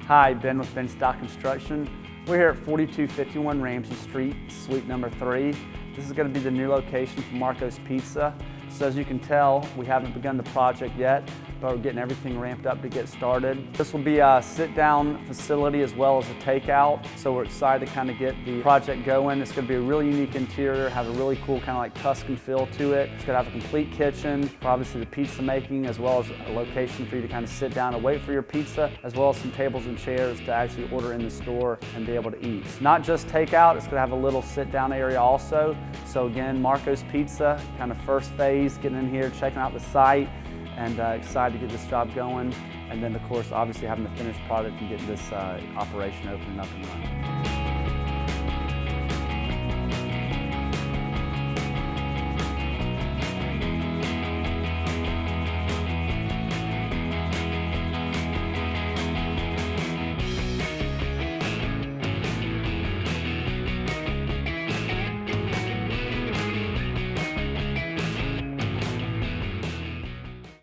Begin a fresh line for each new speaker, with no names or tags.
Hi, Ben with Ben Stock Construction. We're here at 4251 Ramsey Street, suite number 3. This is going to be the new location for Marco's Pizza. So as you can tell, we haven't begun the project yet, but we're getting everything ramped up to get started. This will be a sit-down facility as well as a takeout, so we're excited to kind of get the project going. It's going to be a really unique interior, have a really cool kind of like Tuscan feel to it. It's going to have a complete kitchen for obviously the pizza making, as well as a location for you to kind of sit down and wait for your pizza, as well as some tables and chairs to actually order in the store and be able to eat. Not just takeout, it's going to have a little sit-down area also. So again, Marco's Pizza, kind of first phase, getting in here, checking out the site, and excited to get this job going. And then of course, obviously having the finished product and getting this operation open and up and running.